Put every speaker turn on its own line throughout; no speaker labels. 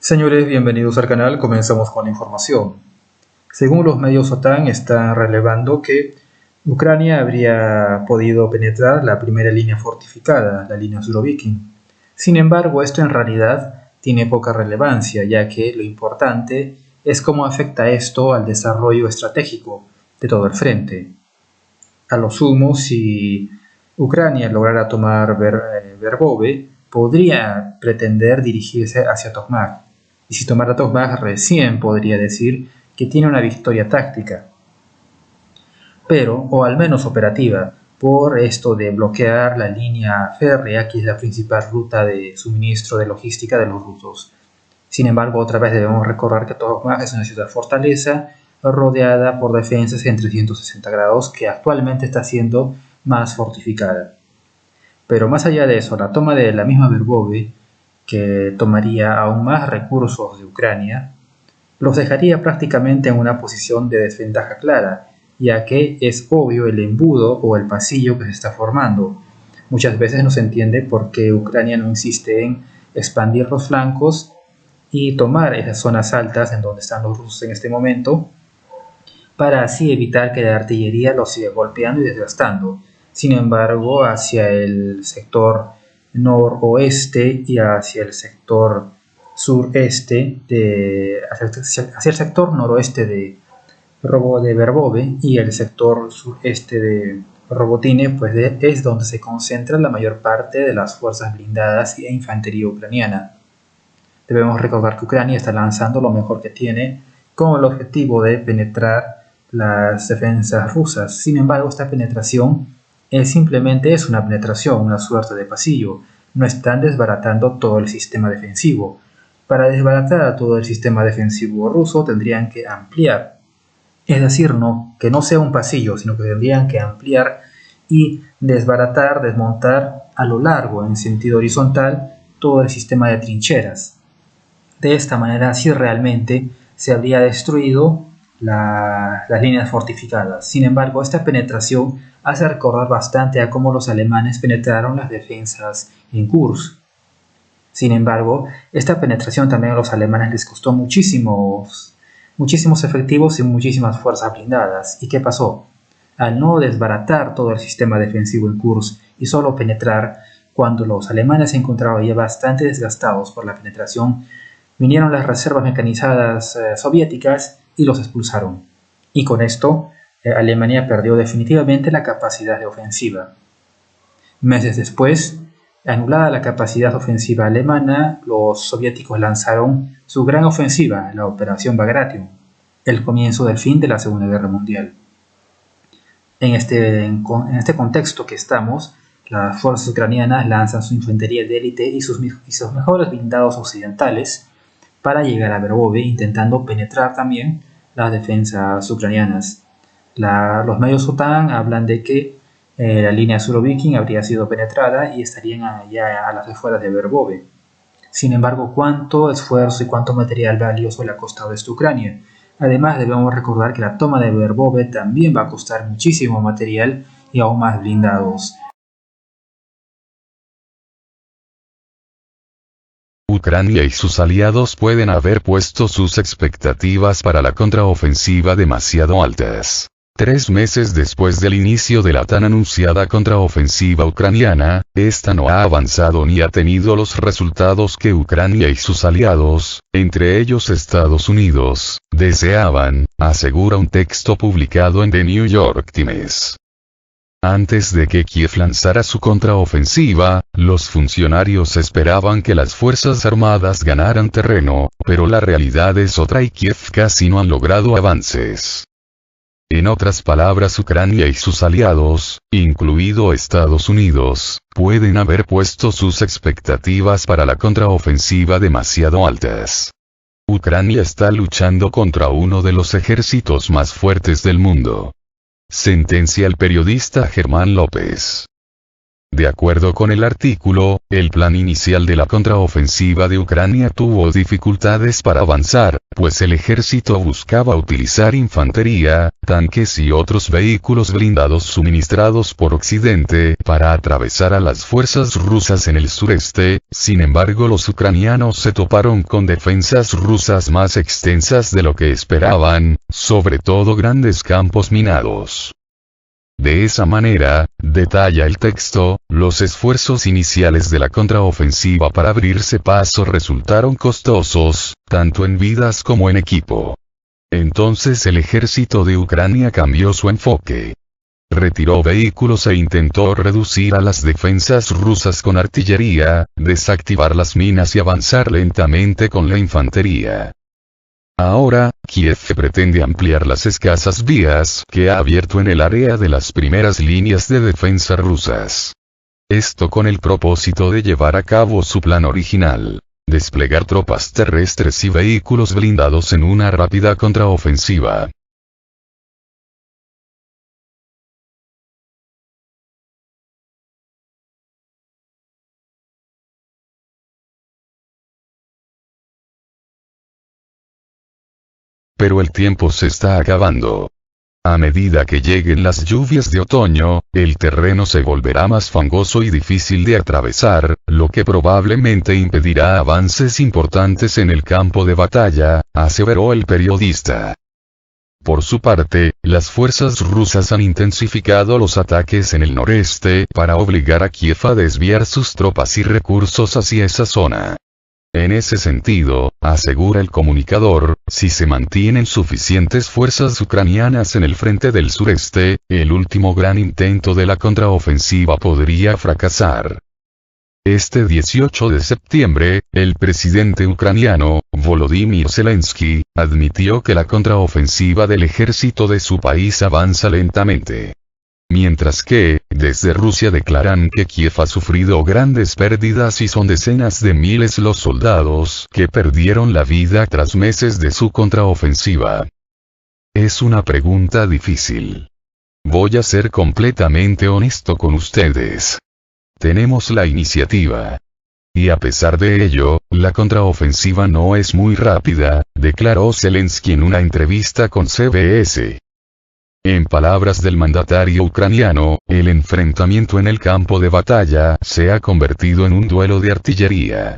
Señores, bienvenidos al canal. Comenzamos con la información. Según los medios OTAN, están relevando que Ucrania habría podido penetrar la primera línea fortificada, la línea Surovikin. Sin embargo, esto en realidad tiene poca relevancia, ya que lo importante es cómo afecta esto al desarrollo estratégico de todo el frente. A lo sumo, si Ucrania lograra tomar Verbove, podría pretender dirigirse hacia Tokmak. Y si tomara Tokmak, recién podría decir que tiene una victoria táctica, pero, o al menos operativa, por esto de bloquear la línea férrea, que es la principal ruta de suministro de logística de los rusos. Sin embargo, otra vez debemos recordar que Tokmak es una ciudad fortaleza rodeada por defensas en 360 grados que actualmente está siendo más fortificada. Pero más allá de eso, la toma de la misma Verbove, que tomaría aún más recursos de Ucrania, los dejaría prácticamente en una posición de desventaja clara, ya que es obvio el embudo o el pasillo que se está formando. Muchas veces no se entiende por qué Ucrania no insiste en expandir los flancos y tomar esas zonas altas en donde están los rusos en este momento, para así evitar que la artillería los siga golpeando y desgastando. Sin embargo, hacia el sector noroeste y hacia el sector sureste, hacia el sector noroeste de Verbove y el sector sureste de Robotine, pues es donde se concentra la mayor parte de las fuerzas blindadas e infantería ucraniana. Debemos recordar que Ucrania está lanzando lo mejor que tiene con el objetivo de penetrar las defensas rusas. Sin embargo, esta penetración simplemente es una penetración, una suerte de pasillo. No están desbaratando todo el sistema defensivo. Para desbaratar todo el sistema defensivo ruso tendrían que ampliar. Es decir, que no sea un pasillo, sino que tendrían que ampliar y desbaratar, desmontar a lo largo, en sentido horizontal, todo el sistema de trincheras. De esta manera, sí realmente se habría destruido las líneas fortificadas. Sin embargo, esta penetración hace recordar bastante a cómo los alemanes penetraron las defensas en Kursk. Sin embargo, esta penetración también a los alemanes les costó muchísimos efectivos y muchísimas fuerzas blindadas. ¿Y qué pasó? Al no desbaratar todo el sistema defensivo en Kursk y solo penetrar, cuando los alemanes se encontraban ya bastante desgastados por la penetración, vinieron las reservas mecanizadas soviéticas y los expulsaron. Y con esto, Alemania perdió definitivamente la capacidad de ofensiva. Meses después, anulada la capacidad ofensiva alemana, los soviéticos lanzaron su gran ofensiva, la Operación Bagration, el comienzo del fin de la Segunda Guerra Mundial. En este contexto que estamos, las fuerzas ucranianas lanzan su infantería de élite y sus mejores blindados occidentales para llegar a Verbove, intentando penetrar también las defensas ucranianas. Los medios OTAN hablan de que la línea Surovikin habría sido penetrada y estarían ya a las afueras de Verbove. Sin embargo, ¿cuánto esfuerzo y cuánto material valioso le ha costado esto a Ucrania? Además, debemos recordar que la toma de Verbove también va a costar muchísimo material y aún más blindados.
Ucrania y sus aliados pueden haber puesto sus expectativas para la contraofensiva demasiado altas. 3 meses después del inicio de la tan anunciada contraofensiva ucraniana, esta no ha avanzado ni ha tenido los resultados que Ucrania y sus aliados, entre ellos Estados Unidos, deseaban, asegura un texto publicado en The New York Times. Antes de que Kiev lanzara su contraofensiva, los funcionarios esperaban que las fuerzas armadas ganaran terreno, pero la realidad es otra y Kiev casi no han logrado avances. En otras palabras, Ucrania y sus aliados, incluido Estados Unidos, pueden haber puesto sus expectativas para la contraofensiva demasiado altas. Ucrania está luchando contra uno de los ejércitos más fuertes del mundo. Sentencia el periodista Germán López. De acuerdo con el artículo, el plan inicial de la contraofensiva de Ucrania tuvo dificultades para avanzar, pues el ejército buscaba utilizar infantería, tanques y otros vehículos blindados suministrados por Occidente para atravesar a las fuerzas rusas en el sureste. Sin embargo, los ucranianos se toparon con defensas rusas más extensas de lo que esperaban, sobre todo grandes campos minados. De esa manera, detalla el texto, los esfuerzos iniciales de la contraofensiva para abrirse paso resultaron costosos, tanto en vidas como en equipo. Entonces el ejército de Ucrania cambió su enfoque. Retiró vehículos e intentó reducir a las defensas rusas con artillería, desactivar las minas y avanzar lentamente con la infantería. Ahora, Kiev pretende ampliar las escasas vías que ha abierto en el área de las primeras líneas de defensa rusas. Esto con el propósito de llevar a cabo su plan original: desplegar tropas terrestres y vehículos blindados en una rápida contraofensiva. Pero el tiempo se está acabando. A medida que lleguen las lluvias de otoño, el terreno se volverá más fangoso y difícil de atravesar, lo que probablemente impedirá avances importantes en el campo de batalla, aseveró el periodista. Por su parte, las fuerzas rusas han intensificado los ataques en el noreste para obligar a Kiev a desviar sus tropas y recursos hacia esa zona. En ese sentido, asegura el comunicador, si se mantienen suficientes fuerzas ucranianas en el frente del sureste, el último gran intento de la contraofensiva podría fracasar. Este 18 de septiembre, el presidente ucraniano, Volodymyr Zelensky, admitió que la contraofensiva del ejército de su país avanza lentamente. Mientras que, desde Rusia declaran que Kiev ha sufrido grandes pérdidas y son decenas de miles los soldados que perdieron la vida tras meses de su contraofensiva. Es una pregunta difícil. Voy a ser completamente honesto con ustedes. Tenemos la iniciativa. Y a pesar de ello, la contraofensiva no es muy rápida, declaró Zelensky en una entrevista con CBS. En palabras del mandatario ucraniano, el enfrentamiento en el campo de batalla se ha convertido en un duelo de artillería.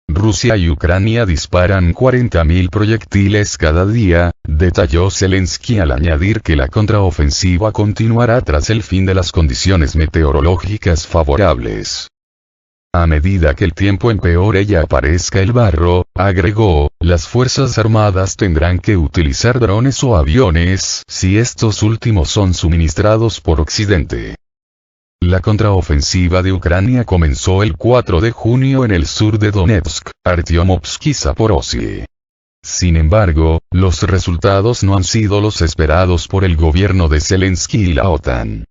Rusia y Ucrania disparan 40.000 proyectiles cada día, detalló Zelensky al añadir que la contraofensiva continuará tras el fin de las condiciones meteorológicas favorables. A medida que el tiempo empeore y aparezca el barro, agregó, las Fuerzas Armadas tendrán que utilizar drones o aviones, si estos últimos son suministrados por Occidente. La contraofensiva de Ucrania comenzó el 4 de junio en el sur de Donetsk, Artyomovsk y Zaporozhye. Sin embargo, los resultados no han sido los esperados por el gobierno de Zelensky y la OTAN.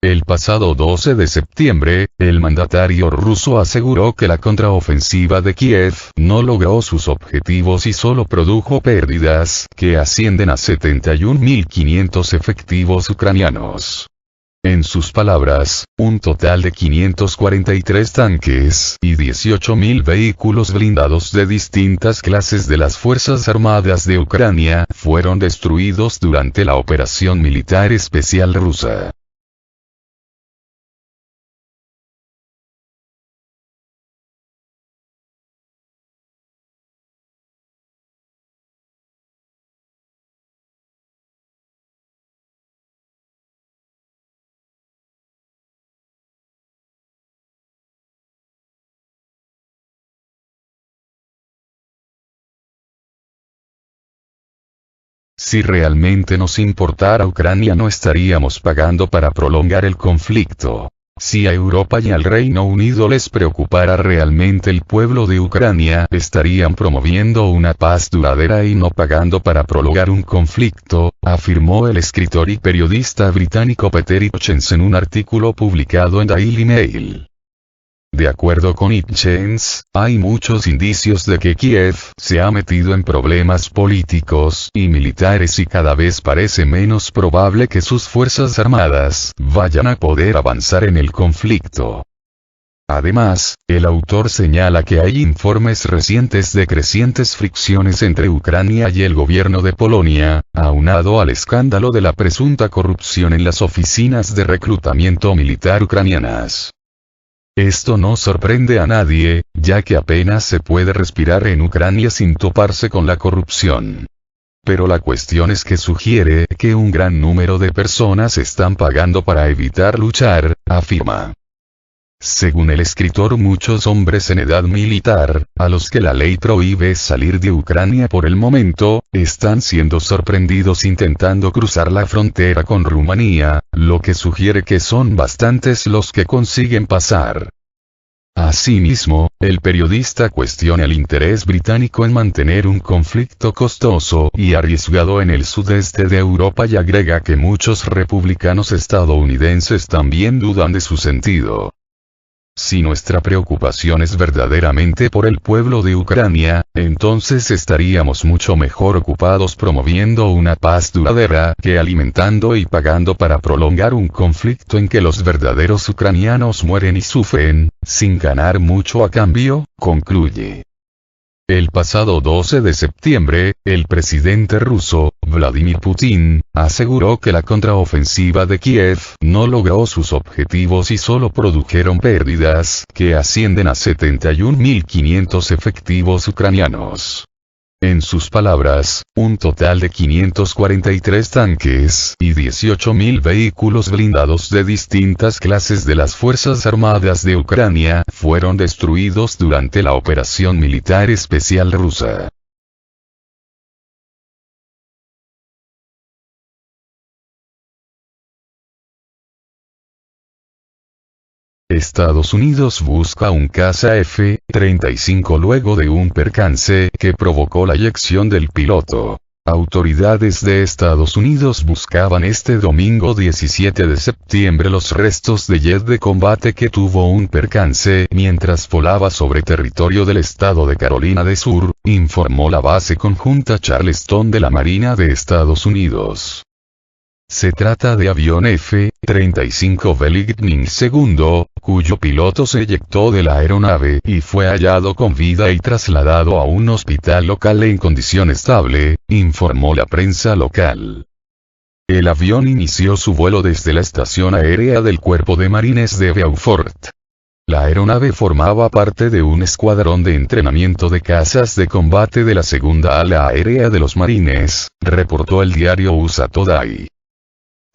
El pasado 12 de septiembre, el mandatario ruso aseguró que la contraofensiva de Kiev no logró sus objetivos y solo produjo pérdidas que ascienden a 71.500 efectivos ucranianos. En sus palabras, un total de 543 tanques y 18.000 vehículos blindados de distintas clases de las Fuerzas Armadas de Ucrania fueron destruidos durante la operación militar especial rusa. Si realmente nos importara Ucrania no estaríamos pagando para prolongar el conflicto. Si a Europa y al Reino Unido les preocupara realmente el pueblo de Ucrania, estarían promoviendo una paz duradera y no pagando para prolongar un conflicto, afirmó el escritor y periodista británico Peter Hitchens en un artículo publicado en Daily Mail. De acuerdo con Hitchens, hay muchos indicios de que Kiev se ha metido en problemas políticos y militares y cada vez parece menos probable que sus fuerzas armadas vayan a poder avanzar en el conflicto. Además, el autor señala que hay informes recientes de crecientes fricciones entre Ucrania y el gobierno de Polonia, aunado al escándalo de la presunta corrupción en las oficinas de reclutamiento militar ucranianas. Esto no sorprende a nadie, ya que apenas se puede respirar en Ucrania sin toparse con la corrupción. Pero la cuestión es que sugiere que un gran número de personas están pagando para evitar luchar, afirma. Según el escritor, muchos hombres en edad militar, a los que la ley prohíbe salir de Ucrania por el momento, están siendo sorprendidos intentando cruzar la frontera con Rumanía, lo que sugiere que son bastantes los que consiguen pasar. Asimismo, el periodista cuestiona el interés británico en mantener un conflicto costoso y arriesgado en el sudeste de Europa y agrega que muchos republicanos estadounidenses también dudan de su sentido. Si nuestra preocupación es verdaderamente por el pueblo de Ucrania, entonces estaríamos mucho mejor ocupados promoviendo una paz duradera que alimentando y pagando para prolongar un conflicto en que los verdaderos ucranianos mueren y sufren, sin ganar mucho a cambio, concluye. El pasado 12 de septiembre, el presidente ruso, Vladimir Putin, aseguró que la contraofensiva de Kiev no logró sus objetivos y solo produjeron pérdidas que ascienden a 71.500 efectivos ucranianos. En sus palabras, un total de 543 tanques y 18.000 vehículos blindados de distintas clases de las Fuerzas Armadas de Ucrania fueron destruidos durante la operación militar especial rusa. Estados Unidos busca un caza F-35 luego de un percance que provocó la eyección del piloto. Autoridades de Estados Unidos buscaban este domingo 17 de septiembre los restos de jet de combate que tuvo un percance mientras volaba sobre territorio del estado de Carolina del Sur, informó la base conjunta Charleston de la Marina de Estados Unidos. Se trata de avión F-35 B Lightning II, cuyo piloto se eyectó de la aeronave y fue hallado con vida y trasladado a un hospital local en condición estable, informó la prensa local. El avión inició su vuelo desde la estación aérea del Cuerpo de Marines de Beaufort. La aeronave formaba parte de un escuadrón de entrenamiento de cazas de combate de la segunda ala aérea de los Marines, reportó el diario USA Today.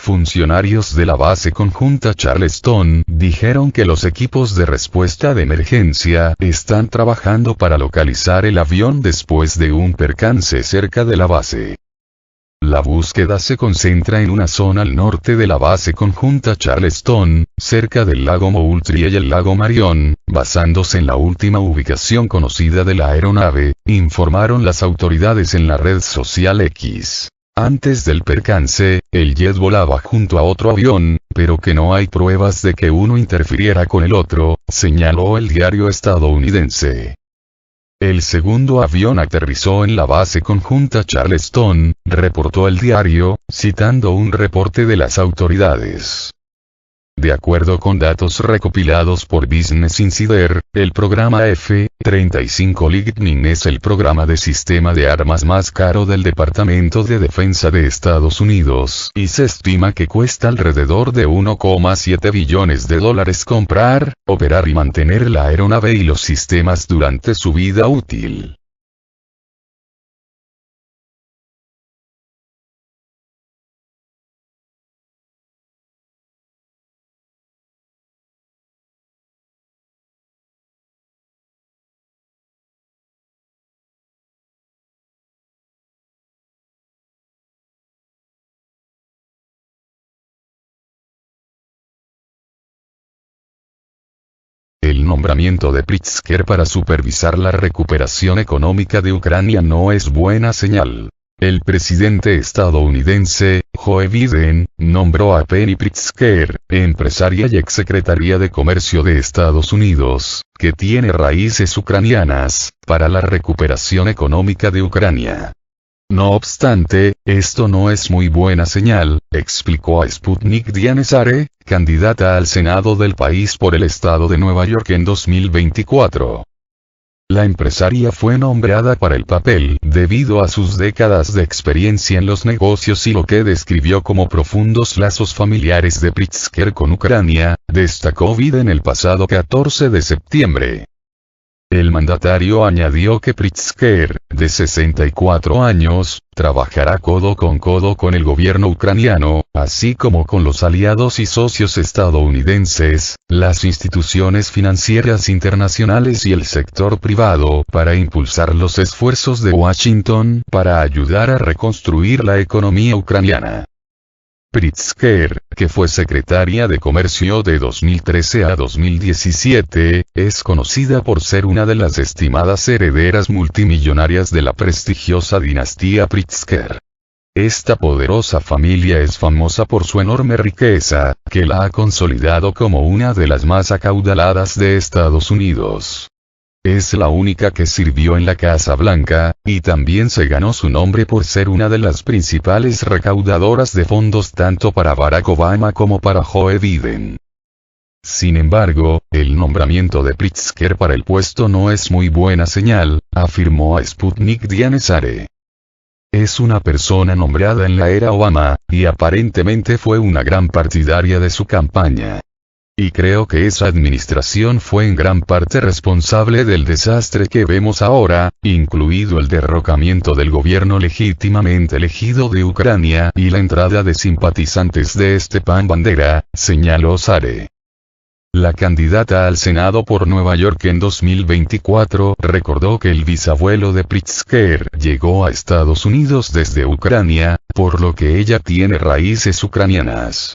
Funcionarios de la base conjunta Charleston dijeron que los equipos de respuesta de emergencia están trabajando para localizar el avión después de un percance cerca de la base. La búsqueda se concentra en una zona al norte de la base conjunta Charleston, cerca del lago Moultrie y el lago Marion, basándose en la última ubicación conocida de la aeronave, informaron las autoridades en la red social X. Antes del percance, el jet volaba junto a otro avión, pero que no hay pruebas de que uno interfiriera con el otro, señaló el diario estadounidense. El segundo avión aterrizó en la base conjunta Charleston, reportó el diario, citando un reporte de las autoridades. De acuerdo con datos recopilados por Business Insider, el programa F-35 Lightning es el programa de sistema de armas más caro del Departamento de Defensa de Estados Unidos, y se estima que cuesta alrededor de $1,7 billones comprar, operar y mantener la aeronave y los sistemas durante su vida útil. El nombramiento de Pritzker para supervisar la recuperación económica de Ucrania no es buena señal. El presidente estadounidense, Joe Biden, nombró a Penny Pritzker, empresaria y exsecretaria de Comercio de Estados Unidos, que tiene raíces ucranianas, para la recuperación económica de Ucrania. No obstante, esto no es muy buena señal, explicó a Sputnik Dianesare, candidata al Senado del país por el estado de Nueva York en 2024. La empresaria fue nombrada para el papel debido a sus décadas de experiencia en los negocios y lo que describió como profundos lazos familiares de Pritzker con Ucrania, destacó Biden el pasado 14 de septiembre. El mandatario añadió que Pritzker, de 64 años, trabajará codo con el gobierno ucraniano, así como con los aliados y socios estadounidenses, las instituciones financieras internacionales y el sector privado, para impulsar los esfuerzos de Washington para ayudar a reconstruir la economía ucraniana. Pritzker, que fue secretaria de Comercio de 2013 a 2017, es conocida por ser una de las estimadas herederas multimillonarias de la prestigiosa dinastía Pritzker. Esta poderosa familia es famosa por su enorme riqueza, que la ha consolidado como una de las más acaudaladas de Estados Unidos. Es la única que sirvió en la Casa Blanca, y también se ganó su nombre por ser una de las principales recaudadoras de fondos tanto para Barack Obama como para Joe Biden. Sin embargo, el nombramiento de Pritzker para el puesto no es muy buena señal, afirmó a Sputnik Dianesare. Es una persona nombrada en la era Obama, y aparentemente fue una gran partidaria de su campaña. Y creo que esa administración fue en gran parte responsable del desastre que vemos ahora, incluido el derrocamiento del gobierno legítimamente elegido de Ucrania y la entrada de simpatizantes de Stepan Bandera, señaló Sare. La candidata al Senado por Nueva York en 2024 recordó que el bisabuelo de Pritzker llegó a Estados Unidos desde Ucrania, por lo que ella tiene raíces ucranianas.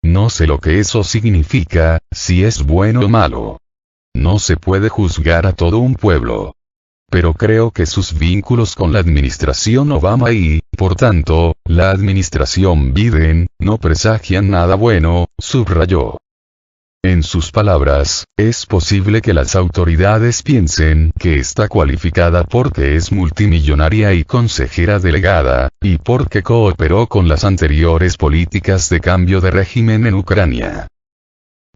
No sé lo que eso significa, si es bueno o malo. No se puede juzgar a todo un pueblo. Pero creo que sus vínculos con la administración Obama y, por tanto, la administración Biden, no presagian nada bueno, subrayó. En sus palabras, es posible que las autoridades piensen que está cualificada porque es multimillonaria y consejera delegada, y porque cooperó con las anteriores políticas de cambio de régimen en Ucrania.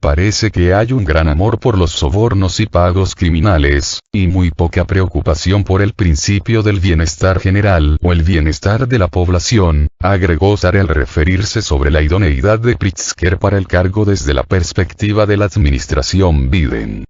Parece que hay un gran amor por los sobornos y pagos criminales, y muy poca preocupación por el principio del bienestar general o el bienestar de la población, agregó Sare al referirse sobre la idoneidad de Pritzker para el cargo desde la perspectiva de la administración Biden.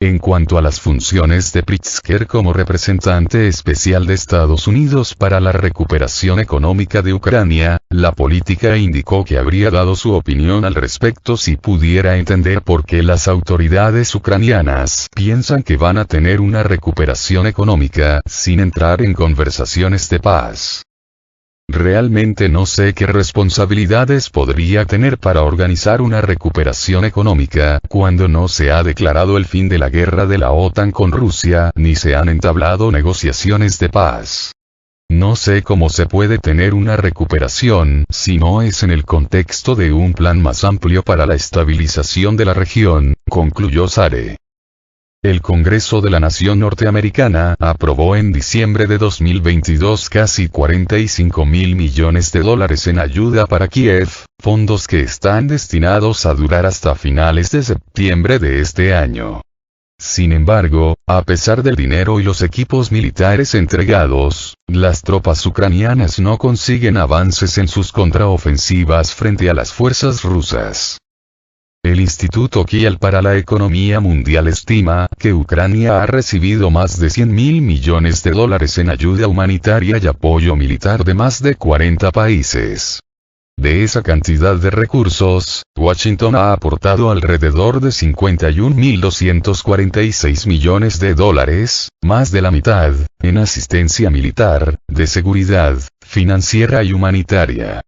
En cuanto a las funciones de Pritzker como representante especial de Estados Unidos para la recuperación económica de Ucrania, la política indicó que habría dado su opinión al respecto si pudiera entender por qué las autoridades ucranianas piensan que van a tener una recuperación económica sin entrar en conversaciones de paz. Realmente no sé qué responsabilidades podría tener para organizar una recuperación económica, cuando no se ha declarado el fin de la guerra de la OTAN con Rusia, ni se han entablado negociaciones de paz. No sé cómo se puede tener una recuperación si no es en el contexto de un plan más amplio para la estabilización de la región, concluyó Sare. El Congreso de la Nación Norteamericana aprobó en diciembre de 2022 casi $45.000 millones en ayuda para Kiev, fondos que están destinados a durar hasta finales de septiembre de este año. Sin embargo, a pesar del dinero y los equipos militares entregados, las tropas ucranianas no consiguen avances en sus contraofensivas frente a las fuerzas rusas. El Instituto Kiel para la Economía Mundial estima que Ucrania ha recibido más de $100.000 millones en ayuda humanitaria y apoyo militar de más de 40 países. De esa cantidad de recursos, Washington ha aportado alrededor de $51.246 millones, más de la mitad, en asistencia militar, de seguridad, financiera y humanitaria.